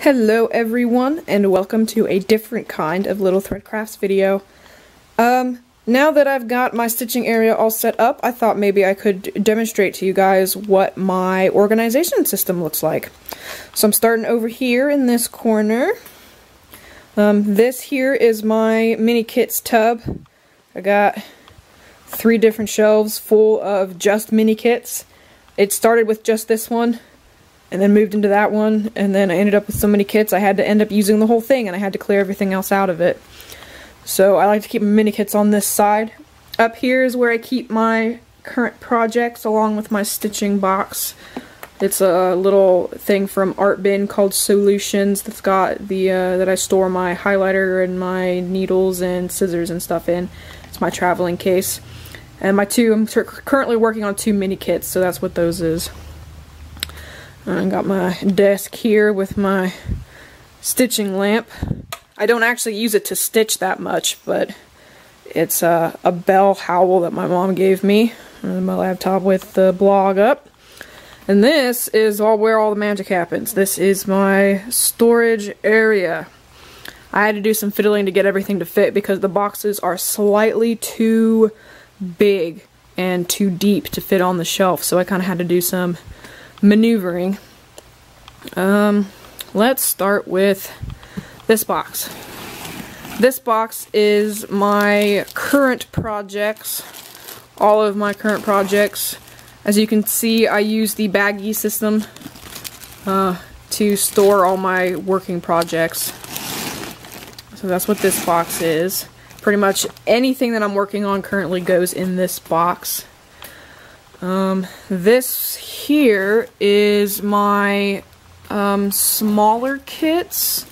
Hello everyone, and welcome to a different kind of Little Thread Crafts video. Now that I've got my stitching area all set up, I thought maybe I could demonstrate to you guys what my organization system looks like. So I'm starting over here in this corner. This here is my mini kits tub. I got 3 different shelves full of just mini kits. It started with just this one, and then moved into that one, and then I ended up with so many kits I had to end up using the whole thing, and I had to clear everything else out of it. So I like to keep my mini kits on this side. Up here is where I keep my current projects along with my stitching box. It's a little thing from Art Bin called Solutions that's got the that I store my highlighter and my needles and scissors and stuff in. It's my traveling case. And I'm currently working on 2 mini kits, so that's what those is. I got my desk here with my stitching lamp. I don't actually use it to stitch that much, but it's a bell howl that my mom gave me. And my laptop with the blog up. And this is where all the magic happens. This is my storage area. I had to do some fiddling to get everything to fit because the boxes are slightly too big and too deep to fit on the shelf, so I kind of had to do some maneuvering. Let's start with this box. This box is my current projects, all of my current projects. As you can see, I use the baggie system to store all my working projects. So that's what this box is. Pretty much anything that I'm working on currently goes in this box. This here is my smaller kits.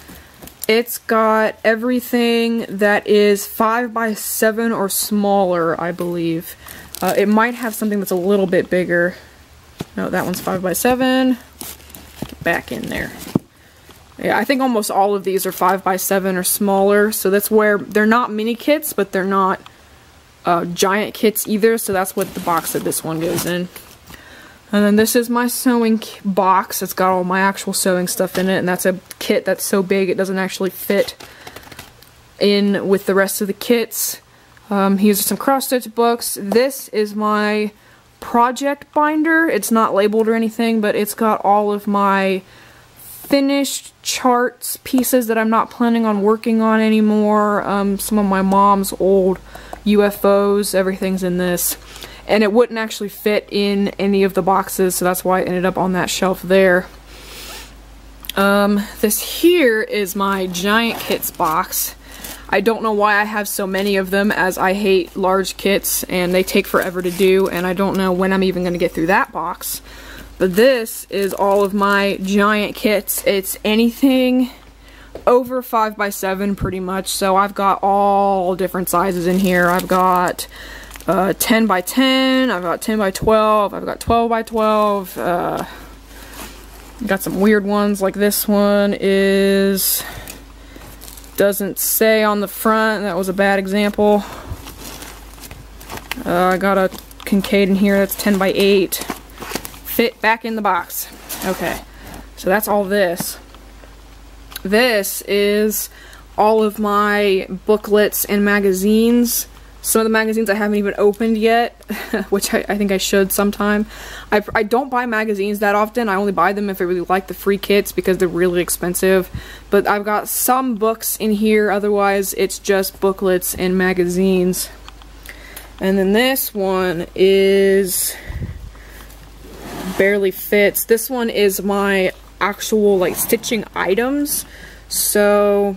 It's got everything that is 5x7 or smaller, I believe. It might have something that's a little bit bigger. No, that one's 5x7. Get back in there. Yeah, I think almost all of these are 5x7 or smaller, so that's where they're not mini kits, but they're not giant kits either, so that's what the box that this one goes in. And then this is my sewing box. It's got all my actual sewing stuff in it, and that's a kit that's so big it doesn't actually fit in with the rest of the kits. Here's some cross-stitch books. This is my project binder. It's not labeled or anything, but it's got all of my finished charts, pieces that I'm not planning on working on anymore, some of my mom's old UFOs, everything's in this. And it wouldn't actually fit in any of the boxes, so that's why it ended up on that shelf there. This here is my giant kits box. I don't know why I have so many of them, as I hate large kits and they take forever to do, and I don't know when I'm even going to get through that box. But this is all of my giant kits. It's anything over 5x7 pretty much, so I've got all different sizes in here. I've got 10x10, I've got 10x12, I've got 12x12, got some weird ones, like this one doesn't say on the front, that was a bad example. I got a Kincaid in here that's 10x8, fit back in the box. Okay, so that's all this. This is all of my booklets and magazines. Some of the magazines I haven't even opened yet, which I think I should sometime. I don't buy magazines that often. I only buy them if I really like the free kits because they're really expensive. But I've got some books in here, otherwise it's just booklets and magazines. And then this one is barely fits. This one is my actual like stitching items. So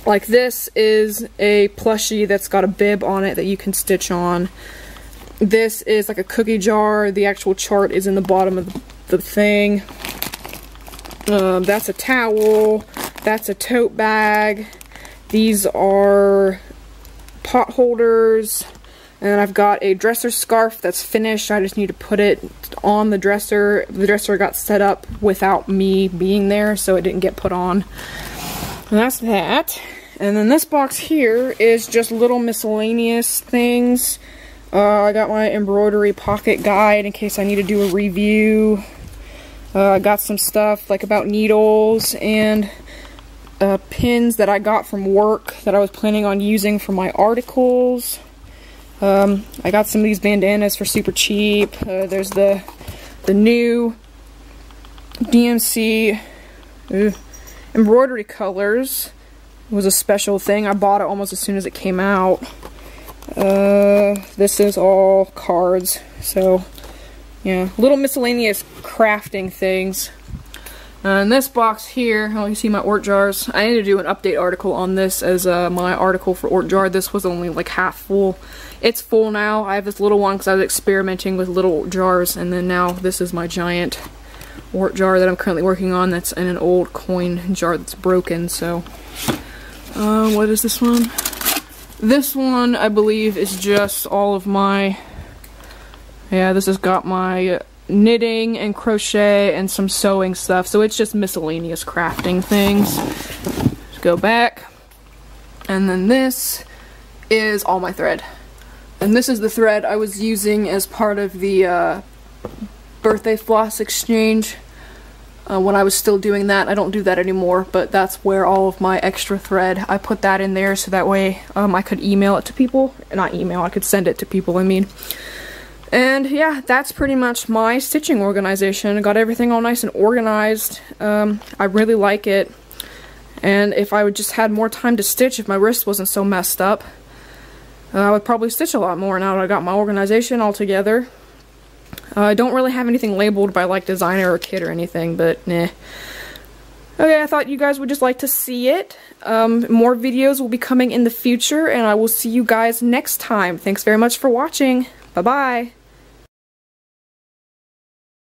like this is a plushie that's got a bib on it that you can stitch on. This is like a cookie jar. The actual chart is in the bottom of the thing. That's a towel. That's a tote bag. These are pot holders. And I've got a dresser scarf that's finished. I just need to put it on the dresser. The dresser got set up without me being there, so it didn't get put on. And that's that. And then this box here is just little miscellaneous things. I got my embroidery pocket guide in case I need to do a review. I got some stuff like about needles and pins that I got from work that I was planning on using for my articles. I got some of these bandanas for super cheap. There's the new DMC embroidery colors. It was a special thing. I bought it almost as soon as it came out. This is all cards. So, yeah, little miscellaneous crafting things. In this box here, oh, you see my Ort jars. I need to do an update article on this as my article for Ort jar. This was only like half full. It's full now. I have this little one because I was experimenting with little jars, and then now this is my giant Ort jar that I'm currently working on. That's in an old coin jar that's broken. So, what is this one? This one, I believe, is just all of my, yeah, this has got my knitting and crochet and some sewing stuff, so it's just miscellaneous crafting things. Let's go back. And then this is all my thread. And this is the thread I was using as part of the birthday floss exchange when I was still doing that. I don't do that anymore, but that's where all of my extra thread, I put that in there so that way I could email it to people. Not email, I could send it to people, I mean. And yeah, that's pretty much my stitching organization. I got everything all nice and organized. I really like it. And if I would just had more time to stitch, if my wrist wasn't so messed up, I would probably stitch a lot more now that I got my organization all together. I don't really have anything labeled by like designer or kit or anything, but nah. Okay, I thought you guys would just like to see it. More videos will be coming in the future, and I will see you guys next time. Thanks very much for watching. Bye-bye.